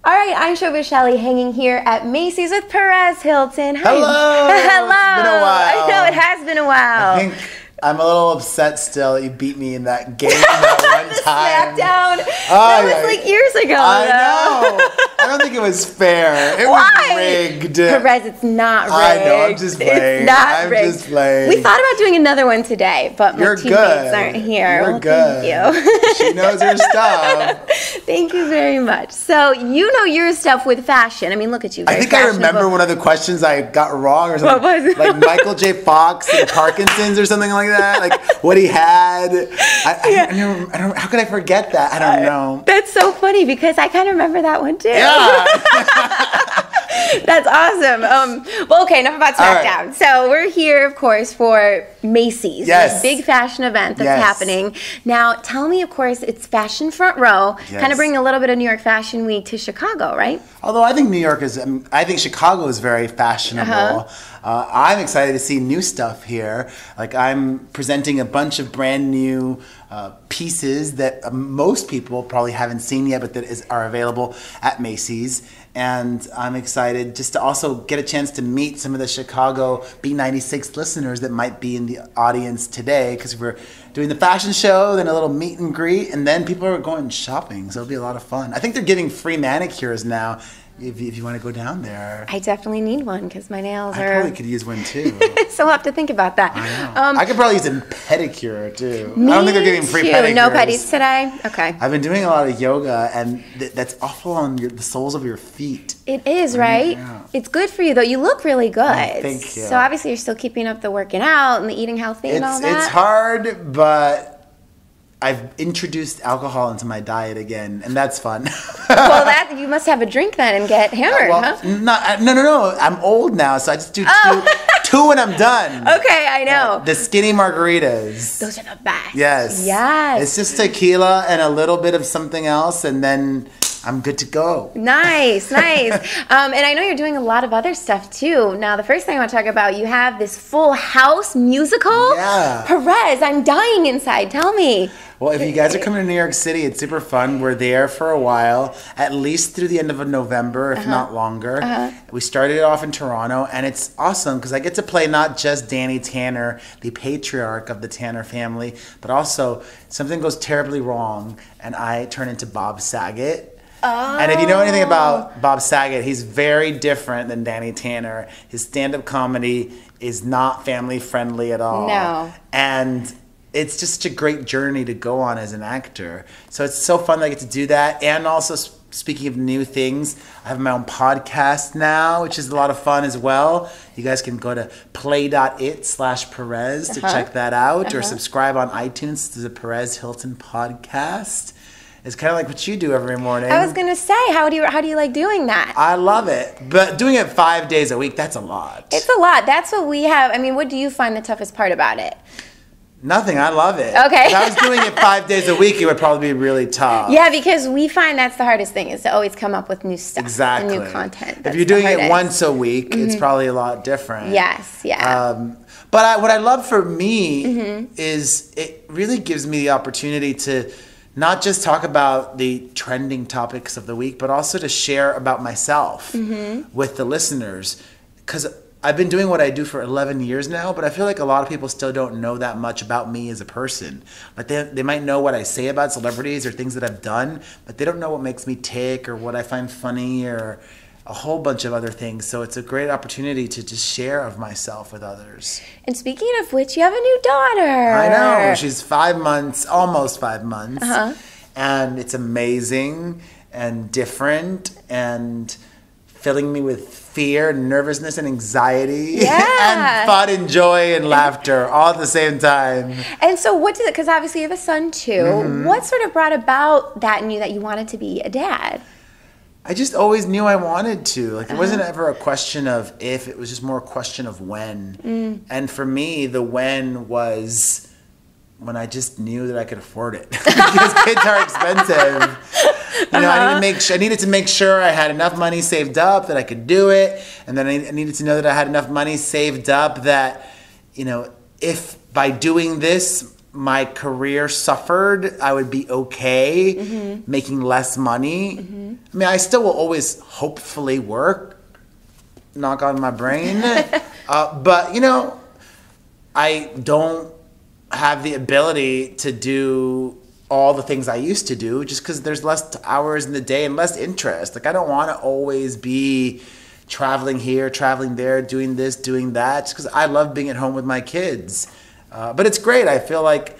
All right, I'm Showbiz Shelly, hanging here at Macy's with Perez Hilton. Hi. Hello! Hello! It's been a while. I know, it has been a while. I think I'm a little upset still that you beat me in that game that one time. SmackDown. Oh, That was like years ago, I though. know. I don't think it was fair. It Why? was rigged. Perez, it's not rigged. I know, I'm just playing. It's not I'm rigged. just playing. We thought about doing another one today, but my You're teammates good. aren't here. You're Well, good. Thank you. She knows her stuff. Thank you very much. So, you know your stuff with fashion. I mean, look at you. I very think I remember fashionable. one of the questions I got wrong or something. What was it? Like Michael J. Fox and Parkinson's or something like that. Like what he had. I don't, how could I forget that? I don't know. That's so funny because I kind of remember that one too. Yeah. That's awesome. Well, okay, enough about SmackDown. Right. So we're here, of course, for Macy's, Yes. this big fashion event that's Yes. happening. Now, tell me, of course, it's Fashion Front Row, Yes. kind of bringing a little bit of New York Fashion Week to Chicago, right? Although I think New York is, I think Chicago is very fashionable. I'm excited to see new stuff here. Like I'm presenting a bunch of brand new pieces that most people probably haven't seen yet, but that are available at Macy's. And I'm excited just to also get a chance to meet some of the Chicago B96 listeners that might be in the audience today, because we're doing the fashion show, then a little meet and greet, and then people are going shopping, so it'll be a lot of fun. I think they're giving free manicures now if you want to go down there. I definitely need one because my nails I are... probably could use one too. So we'll have to think about that. I know. I could probably use a pedicure too. Me I don't think they're giving free too. pedicures. No pedis today? Okay. I've been doing a lot of yoga, and that's awful on the soles of your feet. It is, right? Yeah. It's good for you, though. You look really good. Thank you. So obviously you're still keeping up the working out and the eating healthy and all that. It's hard, but I've introduced alcohol into my diet again, and that's fun. Well, that you must have a drink then and get hammered, huh? No. I'm old now, so I just do two when I'm done. Okay, I know. The skinny margaritas. Those are the best. Yes. Yes. It's just tequila and a little bit of something else, and then I'm good to go. Nice, nice. And I know you're doing a lot of other stuff too. Now, the first thing I want to talk about, you have this Full House musical. Yeah. Perez, I'm dying inside. Tell me. Well, if you guys are coming to New York City, it's super fun. We're there for a while, at least through the end of November, if not longer. We started it off in Toronto, and it's awesome because I get to play not just Danny Tanner, the patriarch of the Tanner family, but also something goes terribly wrong, and I turn into Bob Saget. Oh. And if you know anything about Bob Saget, he's very different than Danny Tanner. His stand-up comedy is not family-friendly at all. No. And it's just such a great journey to go on as an actor. So it's so fun that I get to do that. And also, speaking of new things, I have my own podcast now, which is a lot of fun as well. You guys can go to play.it/Perez to check that out, or subscribe on iTunes to the Perez Hilton podcast. It's kind of like what you do every morning. I was gonna say, how do you like doing that? I love it. But doing it 5 days a week, that's a lot. It's a lot. That's what we have. I mean, what do you find the toughest part about it? Nothing. I love it. Okay. If I was doing it 5 days a week, it would probably be really tough. Yeah, because we find that's the hardest thing, is to always come up with new stuff. Exactly. And new content. If That's you're doing the it hardest. once a week, it's probably a lot different. Yes, yeah. But what I love for me is it really gives me the opportunity to not just talk about the trending topics of the week, but also to share about myself with the listeners. Because I've been doing what I do for 11 years now, but I feel like a lot of people still don't know that much about me as a person. Like they might know what I say about celebrities or things that I've done, but they don't know what makes me tick or what I find funny or a whole bunch of other things. So it's a great opportunity to just share of myself with others. And speaking of which, you have a new daughter. I know. She's 5 months, almost 5 months. And it's amazing and different and filling me with fear, nervousness, and anxiety. Yeah. And fun and joy and laughter all at the same time. And so what did it, because obviously you have a son too, what sort of brought about that in you that you wanted to be a dad? I just always knew I wanted to. Like, it wasn't ever a question of if, it was just more a question of when. And for me, the when was when I just knew that I could afford it. Because kids are expensive. You know, I needed to make sure I had enough money saved up that I could do it. And then I needed to know that I had enough money saved up that, you know, if by doing this, my career suffered, I would be okay making less money. I mean, I still will always hopefully work. Knock on my brain. But, you know, I don't have the ability to do all the things I used to do just because there's less hours in the day and less interest. Like, I don't want to always be traveling here, traveling there, doing this, doing that, just because I love being at home with my kids. But it's great. I feel like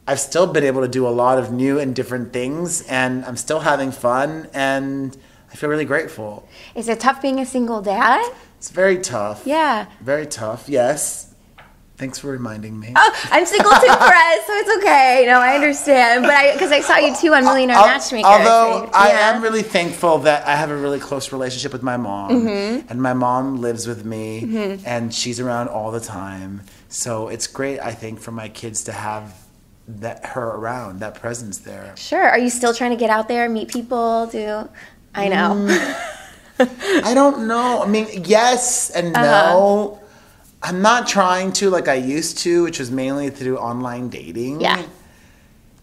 I've still been able to do a lot of new and different things, and I'm still having fun, and I feel really grateful. Is it tough being a single dad? It's very tough. Yeah. Very tough, yes. Thanks for reminding me. Oh, I'm single too, Perez, so it's okay. No, I understand. But because I saw you too on Millionaire Matchmaker. Although I am really thankful that I have a really close relationship with my mom. And my mom lives with me, and she's around all the time. So it's great, I think, for my kids to have her around, that presence there. Sure. Are you still trying to get out there, meet people, I know. I don't know. I mean, yes and no. I'm not trying to like I used to, which was mainly through online dating. Yeah.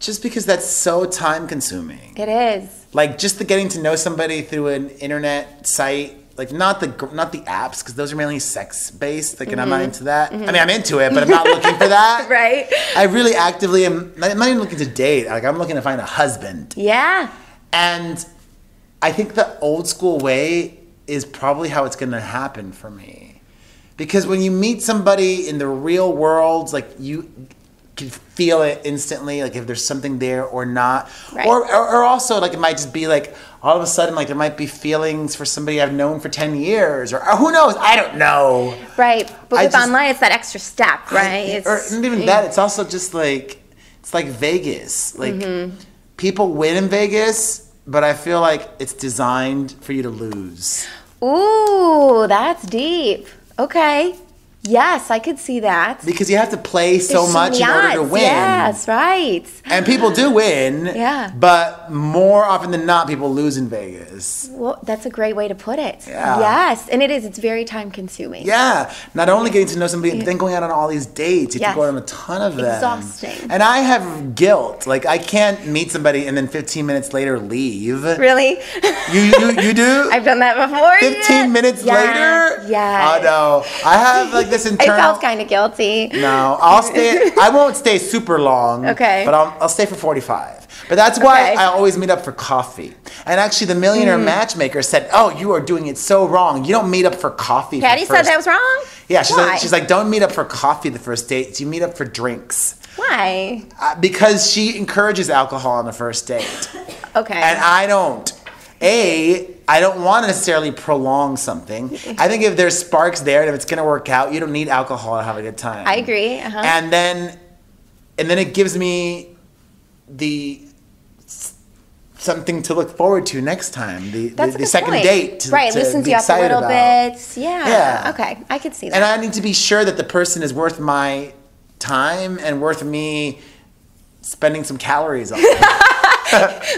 Just because that's so time consuming. It is. Like just the getting to know somebody through an internet site, like not the apps, because those are mainly sex based. Like, and I'm not into that. I mean, I'm into it, but I'm not looking for that. Right. I really actively am. I'm not even looking to date. Like, I'm looking to find a husband. Yeah. And I think the old school way is probably how it's going to happen for me. Because when you meet somebody in the real world, like you can feel it instantly, like if there's something there or not. Right. Or also, like it might just be like all of a sudden, like there might be feelings for somebody I've known for 10 years or who knows? I don't know. Right. But with online, it's that extra step, right? Or not even that. It's also just like, it's like Vegas. Like people win in Vegas, but I feel like it's designed for you to lose. Ooh, that's deep. Okay. Yes, I could see that. Because you have to play so much in order to win. Yes, right. And people do win. Yeah. But more often than not, people lose in Vegas. Well, that's a great way to put it. Yeah. Yes, and it is. It's very time consuming. Yeah. Not only getting to know somebody, but then going out on all these dates. You have to go out on a ton of them. Exhausting. And I have guilt. Like, I can't meet somebody and then 15 minutes later leave. Really? You do? I've done that before. 15 minutes later? Yeah. Oh, no. I have, like, this internal... I felt kind of guilty. No, I won't stay super long. Okay. But I'll stay for 45. But that's why I always meet up for coffee. And actually, the Millionaire Matchmaker said, "Oh, you are doing it so wrong. You don't meet up for coffee." Patty said that was wrong? Yeah, she's like, don't meet up for coffee the first date. You meet up for drinks. Why? Because she encourages alcohol on the first date. Okay. And I don't. I don't want to necessarily prolong something. I think if there's sparks there and if it's going to work out, you don't need alcohol to have a good time. I agree. And then it gives me something to look forward to next time. The second date. To listens you up a little bit. Yeah. Okay. I could see that. And I need to be sure that the person is worth my time and worth me spending some calories on them.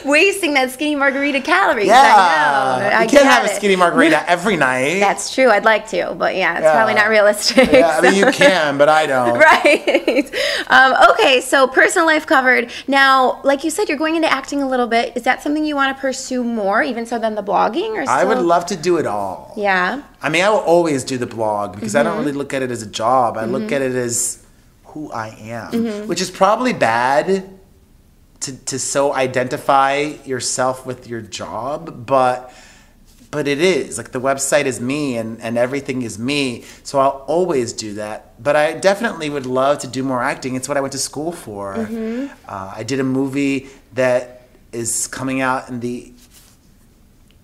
Wasting that skinny margarita calories. Yeah. I know. You can't have a skinny margarita every night. That's true. I'd like to, but it's probably not realistic. Yeah, I mean, you can, but I don't. Right. Okay, so personal life covered. Now, like you said, you're going into acting a little bit. Is that something you want to pursue more, even so than the blogging? Or I would love to do it all. Yeah. I mean, I will always do the blog because I don't really look at it as a job. I look at it as who I am, which is probably bad to so identify yourself with your job, but it is. Like, the website is me and everything is me, so I'll always do that. But I definitely would love to do more acting. It's what I went to school for. I did a movie that is coming out in the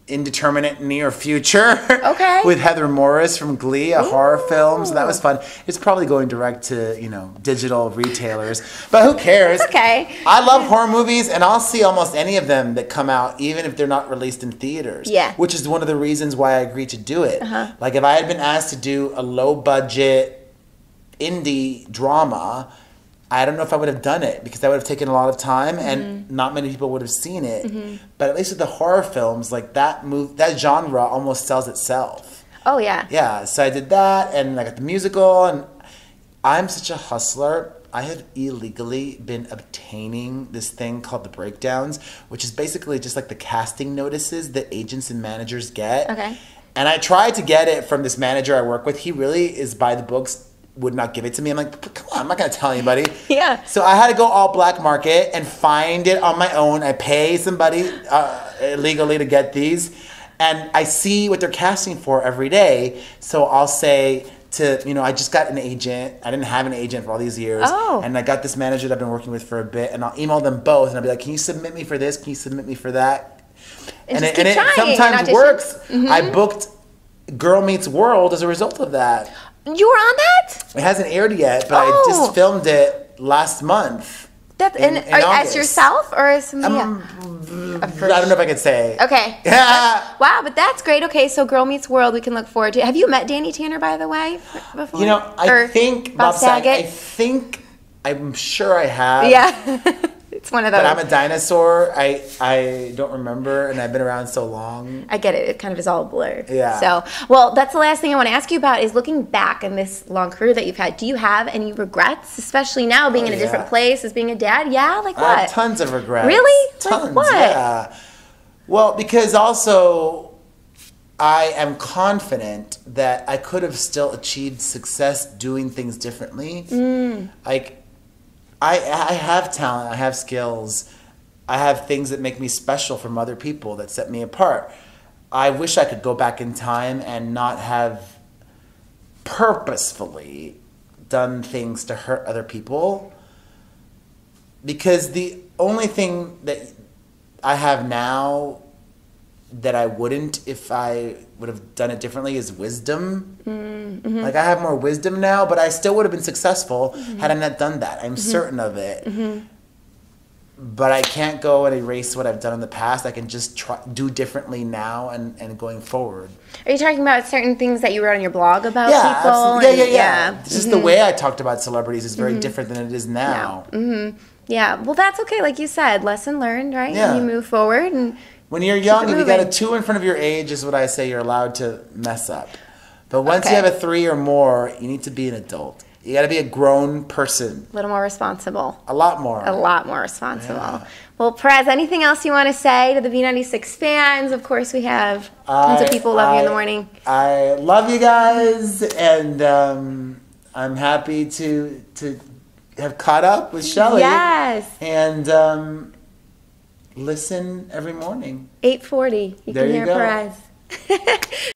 indeterminate near future. Okay. With Heather Morris from Glee, a horror film. So that was fun. It's probably going direct to, digital retailers. But who cares? It's okay. I love horror movies, and I'll see almost any of them that come out, even if they're not released in theaters. Yeah. Which is one of the reasons why I agreed to do it. Like, if I had been asked to do a low-budget indie drama, I don't know if I would have done it because that would have taken a lot of time and not many people would have seen it. But at least with the horror films, like that genre almost sells itself. Oh, yeah. Yeah, so I did that and I got the musical, and I'm such a hustler. I have illegally been obtaining this thing called the breakdowns, which is basically just like the casting notices that agents and managers get. Okay. And I tried to get it from this manager I work with. He really is by the books, would not give it to me. I'm like, come on, I'm not going to tell anybody. Yeah. So I had to go all black market and find it on my own. I pay somebody illegally to get these. And I see what they're casting for every day. So I'll say to, I just got an agent. I didn't have an agent for all these years. Oh. And I got this manager that I've been working with for a bit. And I'll email them both. And I'll be like, can you submit me for this? Can you submit me for that? And it trying, sometimes works. I booked Girl Meets World as a result of that. You were on that? It hasn't aired yet, but I just filmed it last month. That's in as yourself or as somebody else? I don't know if I could say. Okay. Yeah. Wow, but that's great. Okay, so Girl Meets World, we can look forward to. Have you met Danny Tanner, by the way, before? I think Bob Saget. I'm sure I have. Yeah. It's one of those. But I'm a dinosaur. I don't remember, and I've been around so long. I get it. It kind of is all blurred. Yeah. So, well, that's the last thing I want to ask you about is looking back in this long career that you've had. Do you have any regrets, especially now being in a different place as being a dad? Yeah, like what? I have tons of regrets. Really? Tons. Like what? Yeah. Well, because also I am confident that I could have still achieved success doing things differently. Like, I have talent, I have skills, I have things that make me special from other people that set me apart. I wish I could go back in time and not have purposefully done things to hurt other people, because the only thing that I have now that I wouldn't if I would have done it differently is wisdom. Like, I have more wisdom now, but I still would have been successful had I not done that. I'm certain of it. But I can't go and erase what I've done in the past. I can just do differently now and going forward. Are you talking about certain things that you wrote on your blog about Yeah, people? absolutely. Yeah. Just the way I talked about celebrities is very different than it is now. Yeah, well, that's okay. Like you said, lesson learned, right? Yeah. And you move forward. And when you're young, if you got a 2 in front of your age, is what I say, you're allowed to mess up. But once you have a 3 or more, you need to be an adult. You got to be a grown person. a little more responsible. A lot more. A lot more responsible. Yeah. Well, Perez, anything else you want to say to the B96 fans? Of course, we have tons of people who love you in the morning. I love you guys, and I'm happy to have caught up with Shelly. Yes. And listen every morning. 8:40. You There can you hear go. Perez.